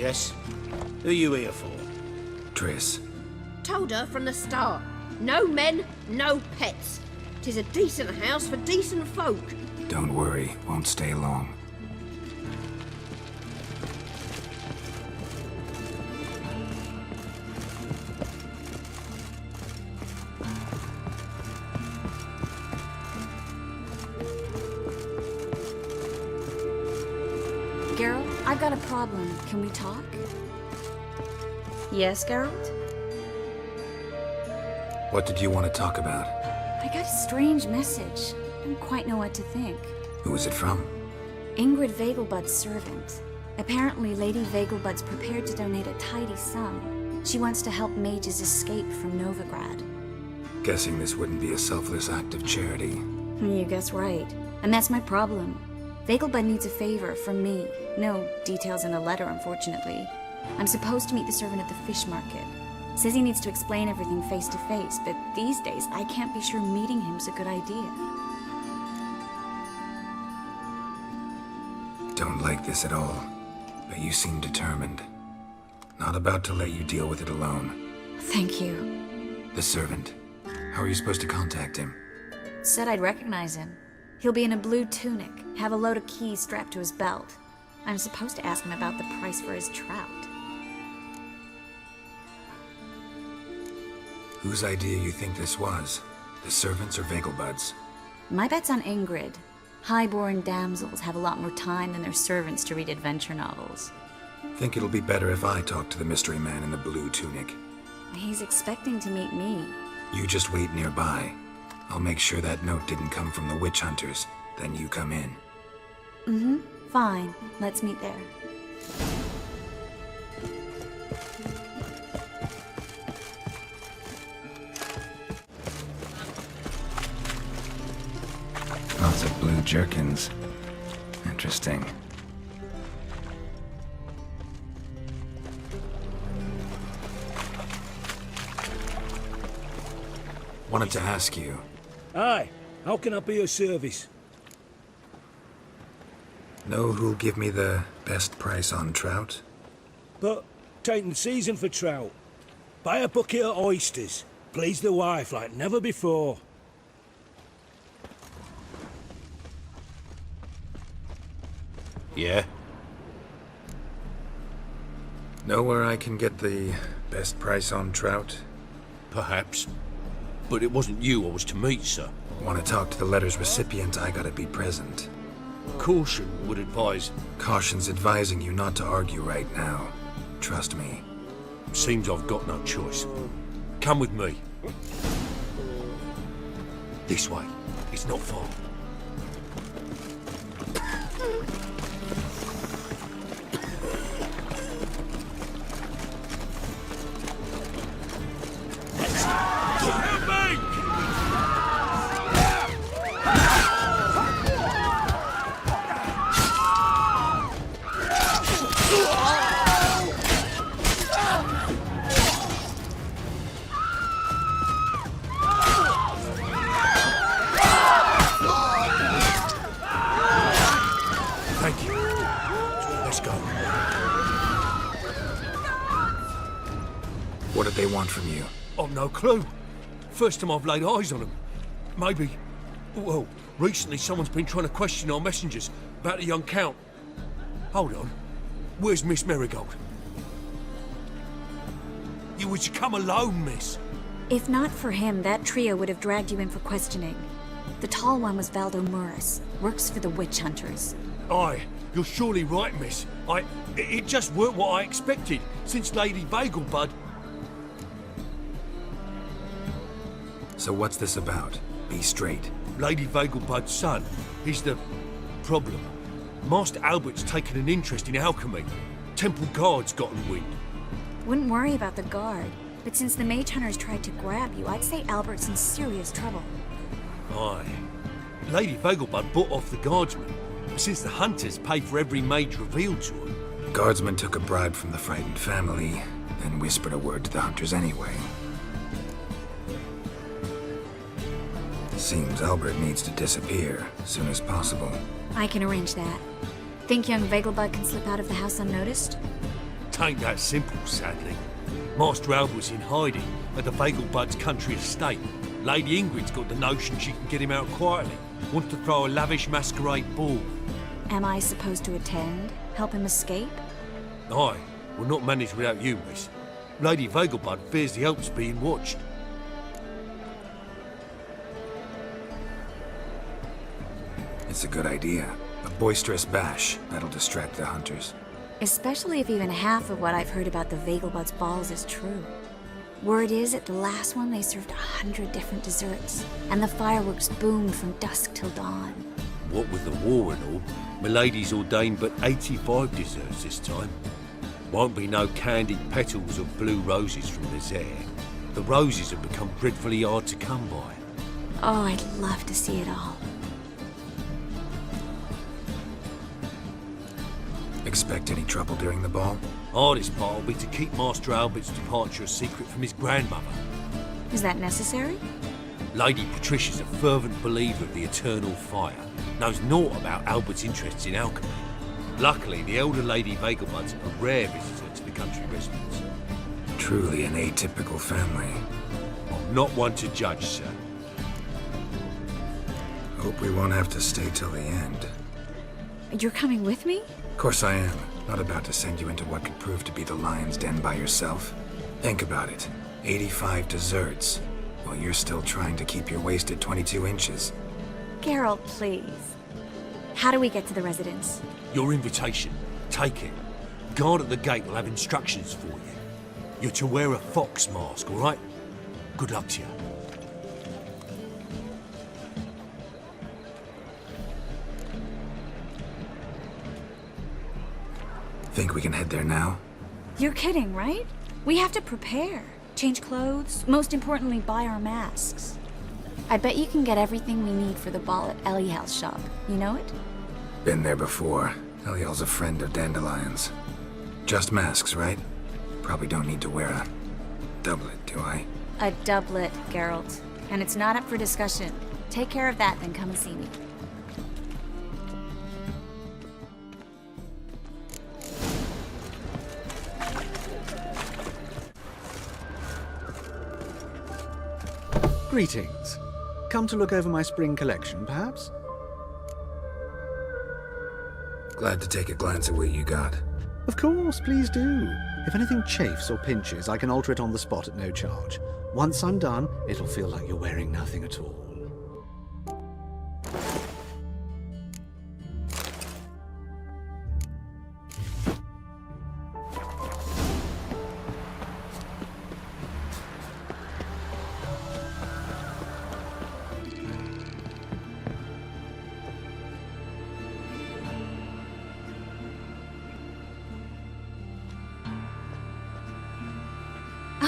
Yes? Who are you here for? Triss. Told her from the start. No men, no pets. 'Tis a decent house for decent folk. Don't worry, won't stay long. Geralt, I've got a problem. Can we talk? Yes, Geralt? What did you want to talk about? I got a strange message. I don't quite know what to think. Who was it from? Ingrid Vegelbud's servant. Apparently, Lady Vegelbud's prepared to donate a tidy sum. She wants to help mages escape from Novigrad. Guessing this wouldn't be a selfless act of charity. You guess right. And that's my problem. Vegelbud needs a favor from me. No details in a letter, unfortunately. I'm supposed to meet the servant at the fish market. Says he needs to explain everything face to face, but these days I can't be sure meeting him's a good idea. Don't like this at all, but you seem determined. Not about to let you deal with it alone. Thank you. The servant. How are you supposed to contact him? Said I'd recognize him. He'll be in a blue tunic, have a load of keys strapped to his belt. I'm supposed to ask him about the price for his trout. Whose idea you think this was? The servants or Vegelbud's? My bet's on Ingrid. High-born damsels have a lot more time than their servants to read adventure novels. Think it'll be better if I talk to the mystery man in the blue tunic. He's expecting to meet me. You just wait nearby. I'll make sure that note didn't come from the witch hunters. Then you come in. Mm-hmm. Fine. Let's meet there. Lots of blue jerkins. Interesting. Wanted to ask you. Aye, how can I be of service? Know who'll give me the best price on trout? But, taking the season for trout. Buy a bucket of oysters. Please the wife like never before. Yeah? Know where I can get the best price on trout? Perhaps. But it wasn't you I was to meet, sir. Want to talk to the letter's recipient, I gotta be present. Caution would advise. Caution's advising you not to argue right now. Trust me. Seems I've got no choice. Come with me. This way. It's not far. What did they want from you? I've no clue. First time I've laid eyes on them. Maybe... Well, recently someone's been trying to question our messengers about the young Count. Hold on. Where's Miss Marigold? You were to come alone, miss. If not for him, that trio would have dragged you in for questioning. The tall one was Valdo Murris. Works for the witch hunters. Aye, you're surely right, miss. It just weren't what I expected, since Lady Vegelbud... So what's this about? Be straight. Lady Vegelbud's son. He's the... problem. Master Albert's taken an interest in alchemy. Temple Guard's gotten wind. Wouldn't worry about the guard. But since the mage hunters tried to grab you, I'd say Albert's in serious trouble. Aye. Lady Vegelbud bought off the guardsmen, since the hunters pay for every mage revealed to them. Guardsmen took a bribe from the frightened family, then whispered a word to the hunters anyway. Seems Albert needs to disappear as soon as possible. I can arrange that. Think young Vegelbud can slip out of the house unnoticed? Tain't that simple, sadly. Master Albert's in hiding at the Vegelbud's country estate. Lady Ingrid's got the notion she can get him out quietly. Wants to throw a lavish masquerade ball. Am I supposed to attend? Help him escape? Aye, we'll not manage without you, miss. Lady Vegelbud fears the Alps being watched. It's a good idea. A boisterous bash. That'll distract the hunters. Especially if even half of what I've heard about the Vegelbud's balls is true. Word is, at the last one they served 100 different desserts, and the fireworks boomed from dusk till dawn. What with the war and all, Milady's ordained but 85 desserts this time. Won't be no candied petals of blue roses from Nazaire. The roses have become dreadfully hard to come by. Oh, I'd love to see it all. Expect any trouble during the ball? Hardest part will be to keep Master Albert's departure a secret from his grandmother. Is that necessary? Lady Patricia's a fervent believer of the eternal fire. Knows naught about Albert's interests in alchemy. Luckily, the elder Lady Vegelbud's a rare visitor to the country residence. Truly an atypical family. I'm not one to judge, sir. Hope we won't have to stay till the end. You're coming with me? Of course I am. Not about to send you into what could prove to be the lion's den by yourself. Think about it. 85 desserts, while you're still trying to keep your waist at 22 inches. Geralt, please. How do we get to the residence? Your invitation. Take it. Guard at the gate will have instructions for you. You're to wear a fox mask, all right? Good luck to you. Think we can head there now? You're kidding, right? We have to prepare. Change clothes. Most importantly, buy our masks. I bet you can get everything we need for the ball at Eliel's shop. You know it? Been there before. Eliel's a friend of Dandelion's. Just masks, right? Probably don't need to wear a doublet, do I? A doublet, Geralt. And it's not up for discussion. Take care of that, then come and see me. Greetings. Come to look over my spring collection, perhaps? Glad to take a glance at what you got. Of course, please do. If anything chafes or pinches, I can alter it on the spot at no charge. Once I'm done, it'll feel like you're wearing nothing at all.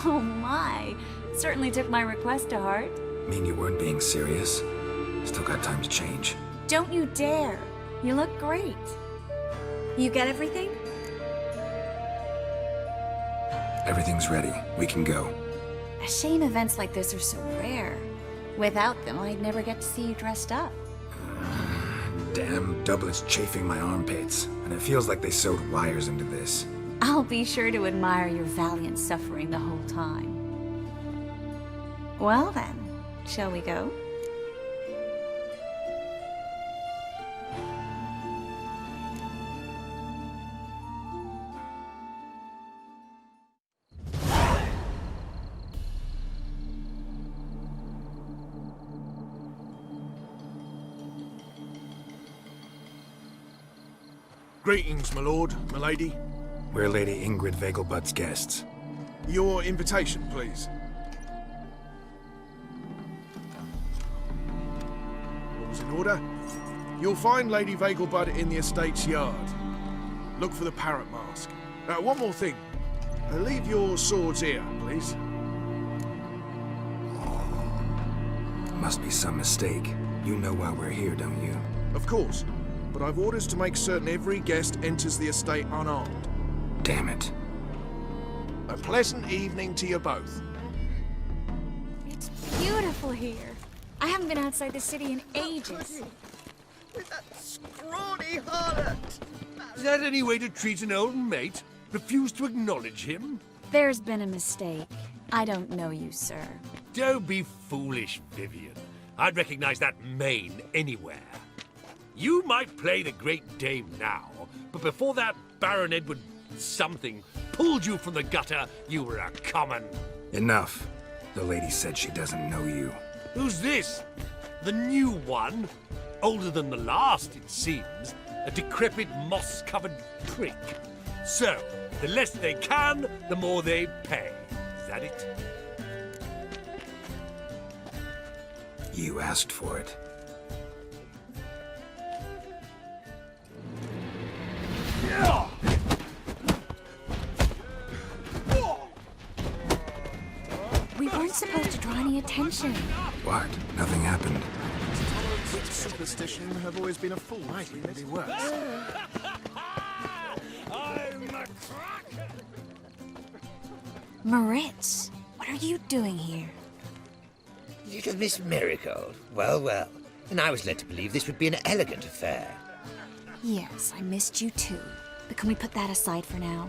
Oh my! Certainly took my request to heart. Mean you weren't being serious? Still got time to change. Don't you dare! You look great. You get everything? Everything's ready. We can go. A shame events like this are so rare. Without them, I'd never get to see you dressed up. Damn doublet's chafing my armpits, and it feels like they sewed wires into this. I'll be sure to admire your valiant suffering the whole time. Well then, shall we go? Greetings, my lord, my lady. We're Lady Ingrid Vegelbud's guests. Your invitation, please. All's in order. You'll find Lady Vegelbud in the estate's yard. Look for the parrot mask. One more thing. Leave your swords here, please. Must be some mistake. You know why we're here, don't you? Of course. But I've orders to make certain every guest enters the estate unarmed. Damn it. A pleasant evening to you both. It's beautiful here. I haven't been outside the city in ages. With that scrawny harlot! Is that any way to treat an old mate? Refuse to acknowledge him? There's been a mistake. I don't know you, sir. Don't be foolish, Vivian. I'd recognize that mane anywhere. You might play the Great Dame now, but before that Baron Edward something pulled you from the gutter, you were a common... Enough. The lady said she doesn't know you. Who's this? The new one? Older than the last, it seems. A decrepit, moss-covered prick. So, the less they can, the more they pay. Is that it? You asked for it. We weren't supposed to draw any attention. What? Nothing happened. Superstition have always been a fool. Might even be worse. Moritz, what are you doing here? Little Miss Marigold. Well, well. And I was led to believe this would be an elegant affair. Yes, I missed you too. But can we put that aside for now?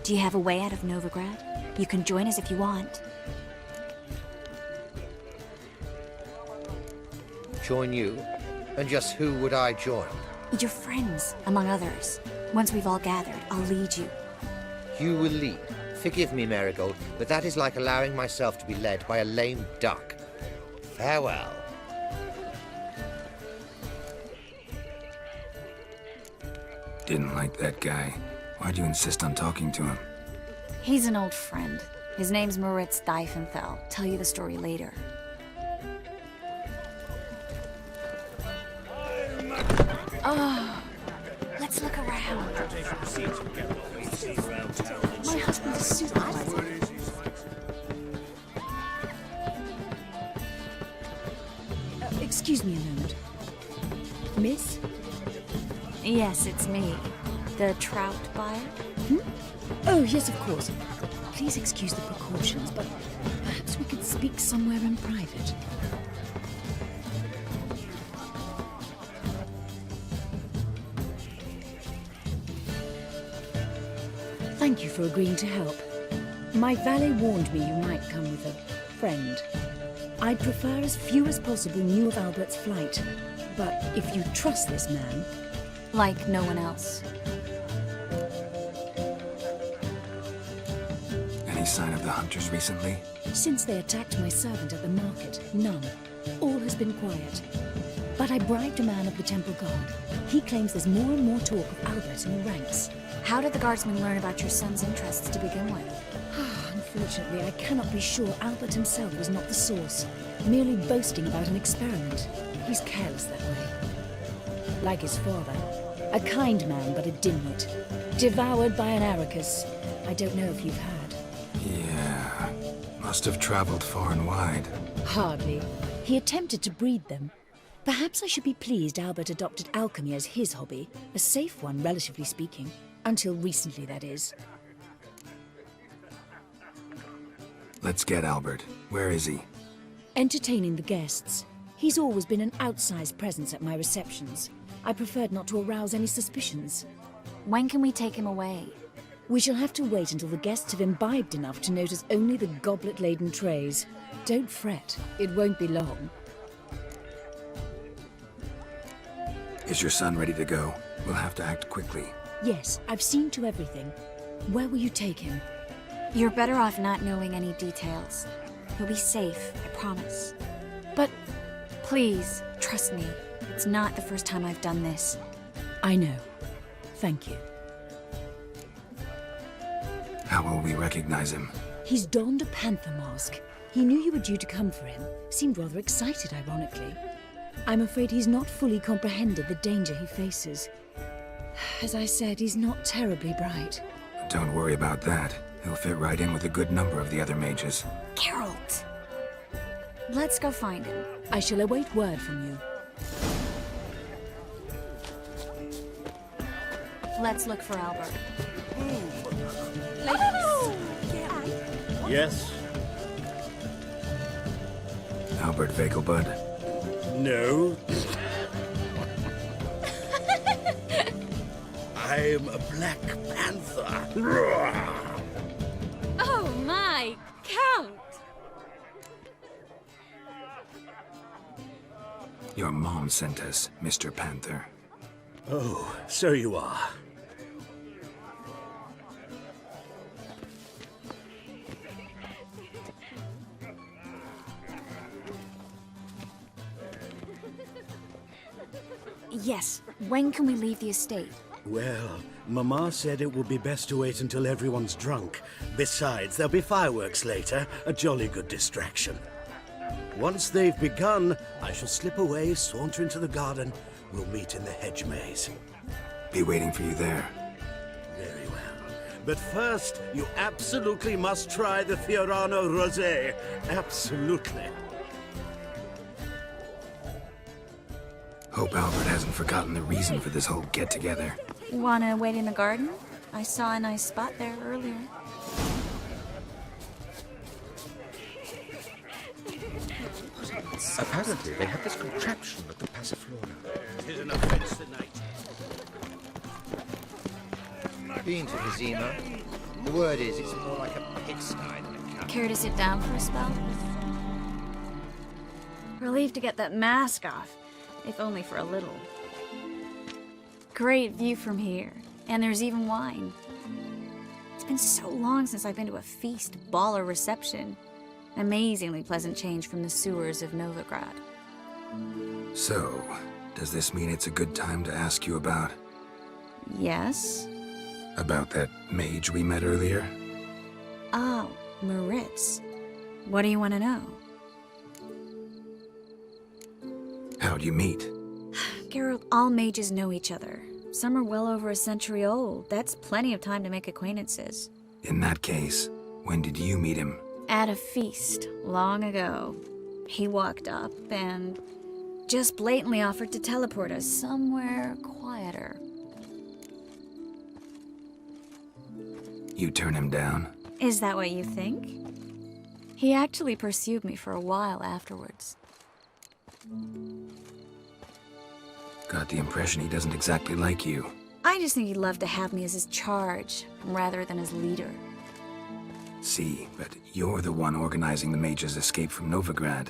Do you have a way out of Novigrad? You can join us if you want. Join you? And just who would I join? Your friends, among others. Once we've all gathered, I'll lead you. You will lead. Forgive me, Marigold, but that is like allowing myself to be led by a lame duck. Farewell. Didn't like that guy. Why'd you insist on talking to him? He's an old friend. His name's Moritz Diefenthal. Tell you the story later. Oh, let's look around. My husband is super pleasant. Excuse me a moment. Miss? Yes, it's me. The trout buyer? Oh, yes, of course. Please excuse the precautions, but perhaps we could speak somewhere in private. Thank you for agreeing to help. My valet warned me you might come with a friend. I'd prefer as few as possible knew of Albert's flight. But if you trust this man... Like no one else. Any sign of the hunters recently? Since they attacked my servant at the market, none. All has been quiet. But I bribed a man of the Temple Guard. He claims there's more and more talk of Albert in the ranks. How did the guardsmen learn about your son's interests to begin with? Unfortunately, I cannot be sure Albert himself was not the source, merely boasting about an experiment. He's careless that way. Like his father. A kind man, but a dimwit. Devoured by an Arrakis. I don't know if you've heard. Yeah. Must have traveled far and wide. Hardly. He attempted to breed them. Perhaps I should be pleased Albert adopted alchemy as his hobby. A safe one, relatively speaking. Until recently, that is. Let's get Albert. Where is he? Entertaining the guests. He's always been an outsized presence at my receptions. I preferred not to arouse any suspicions. When can we take him away? We shall have to wait until the guests have imbibed enough to notice only the goblet-laden trays. Don't fret. It won't be long. Is your son ready to go? We'll have to act quickly. Yes, I've seen to everything. Where will you take him? You're better off not knowing any details. He'll be safe, I promise. But... Please, trust me. It's not the first time I've done this. I know. Thank you. How will we recognize him? He's donned a panther mask. He knew you were due to come for him. Seemed rather excited, ironically. I'm afraid he's not fully comprehended the danger he faces. As I said, he's not terribly bright. Don't worry about that. He'll fit right in with a good number of the other mages. Geralt! Let's go find him. I shall await word from you. Let's look for Albert. Yes? Albert Vegelbud? No. I'm a Black Panther. Oh my, Count! Your mom sent us, Mr. Panther. Oh, so you are. Yes, when can we leave the estate? Well, Mama said it would be best to wait until everyone's drunk. Besides, there'll be fireworks later, a jolly good distraction. Once they've begun, I shall slip away, saunter into the garden. We'll meet in the hedge maze. Be waiting for you there. Very well. But first, you absolutely must try the Fiorano Rosé. Absolutely. Hope Albert hasn't forgotten the reason for this whole get-together. Wanna wait in the garden? I saw a nice spot there earlier. Apparently, they have this contraption at the Passiflora. It is an offense tonight. Been to Vizima. The word is, it's more like a pigsty than a camp. Care to sit down for a spell? Relieved to get that mask off, if only for a little. Great view from here, and there's even wine. It's been so long since I've been to a feast, ball, or reception. Amazingly pleasant change from the sewers of Novigrad. So, does this mean it's a good time to ask you about... Yes? about that mage we met earlier? Oh, Emreis. What do you want to know? How'd you meet? Geralt, all mages know each other. Some are well over a century old. That's plenty of time to make acquaintances. In that case, when did you meet him? At a feast, long ago. He walked up and just blatantly offered to teleport us somewhere quieter. You turn him down? Is that what you think? He actually pursued me for a while afterwards. Got the impression he doesn't exactly like you. I just think he'd love to have me as his charge, rather than his leader. See, but you're the one organizing the mage's escape from Novigrad.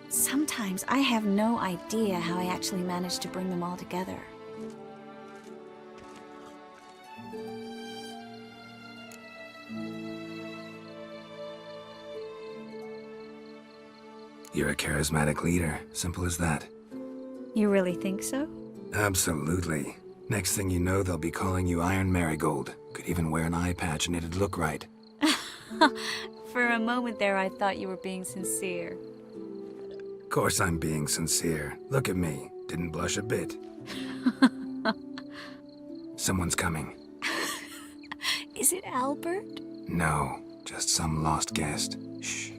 Sometimes I have no idea how I actually managed to bring them all together. You're a charismatic leader, simple as that. You really think so? Absolutely. Next thing you know, they'll be calling you Iron Marigold. Could even wear an eye patch and it'd look right. For a moment there, I thought you were being sincere. Of course I'm being sincere. Look at me. Didn't blush a bit. Someone's coming. Is it Albert? No, just some lost guest. Shh.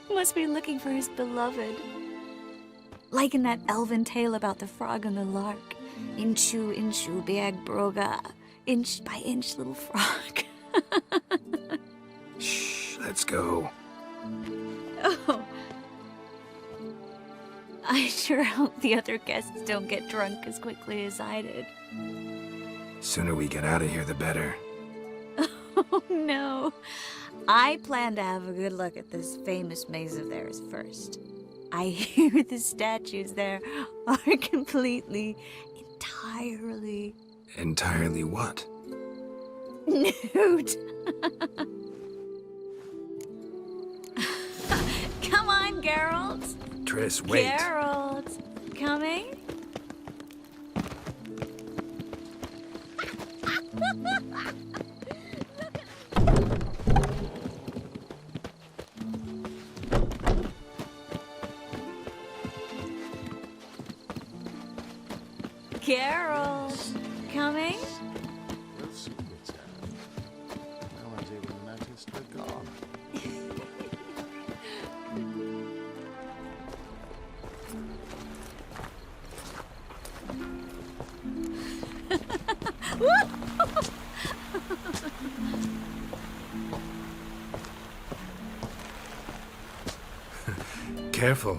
Must be looking for his beloved. Like in that elven tale about the frog and the lark. Inchu, inchu, beag broga. Inch by inch, little frog. Shh, let's go. Oh. I sure hope the other guests don't get drunk as quickly as I did. Sooner we get out of here, the better. Oh, no. I plan to have a good look at this famous maze of theirs first. I hear the statues there are entirely... Entirely what? Nude. Come on, Geralt. Triss, wait. Geralt. Coming? Geralt. Coming? We'll see what's happened. No idea when the noticed we're gone. Careful.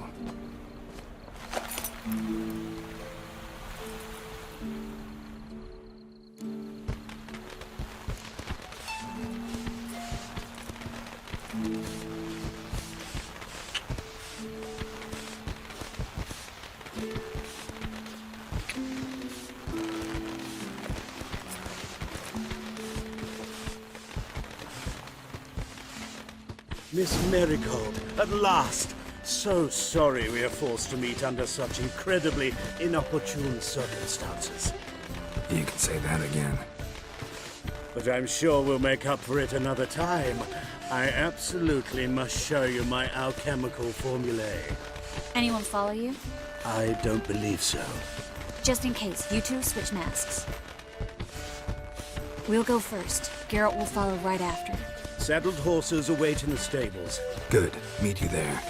Miss Marigold, at last! So sorry we are forced to meet under such incredibly inopportune circumstances. You can say that again. But I'm sure we'll make up for it another time. I absolutely must show you my alchemical formulae. Anyone follow you? I don't believe so. Just in case, you two switch masks. We'll go first. Garrett will follow right after. Saddled horses await in the stables. Good. Meet you there.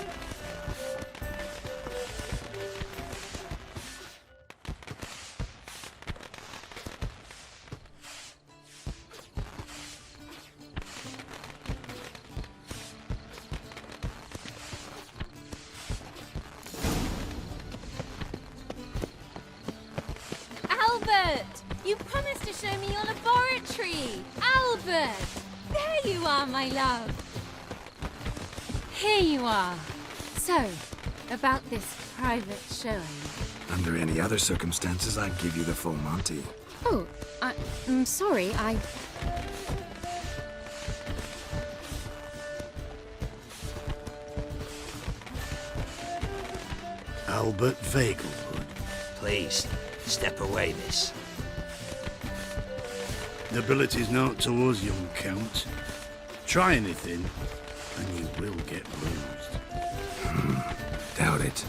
Albert! You promised to show me your laboratory! Albert! There you are, my love! Here you are. So, about this private showing. Under any other circumstances, I'd give you the full Monty. Oh, I'm sorry, Albert Vagelwood. Please, step away, miss. Nobility's not towards young Count. Try anything, and you will get bruised. Doubt it.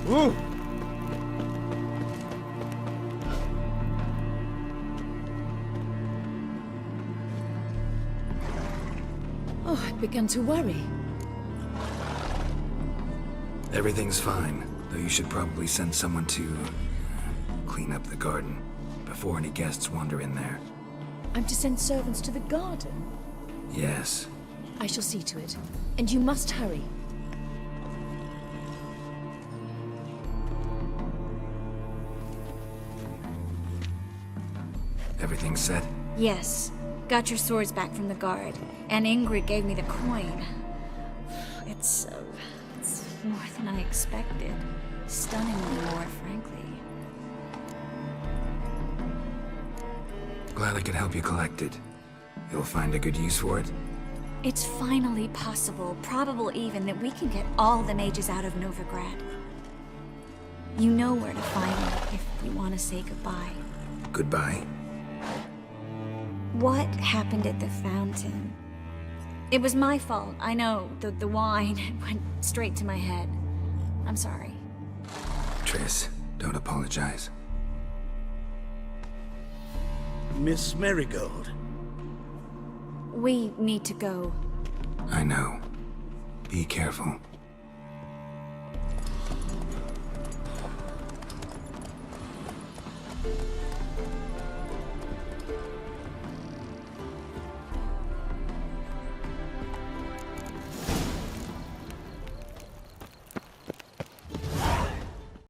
Woo! Oh, I began to worry. Everything's fine, though you should probably send someone to clean up the garden before any guests wander in there. I'm to send servants to the garden? Yes. I shall see to it. And you must hurry. Everything set? yes. Got your swords back from the guard, and Ingrid gave me the coin. It's more than I expected. Stunningly more, frankly. Glad I could help you collect it. You'll find a good use for it? It's finally possible, probable even, that we can get all the mages out of Novigrad. You know where to find me if you want to say goodbye. Goodbye? What happened at the fountain? It was my fault, I know. The wine went straight to my head. I'm sorry. Triss, don't apologize. Miss Marigold. We need to go. I know. Be careful.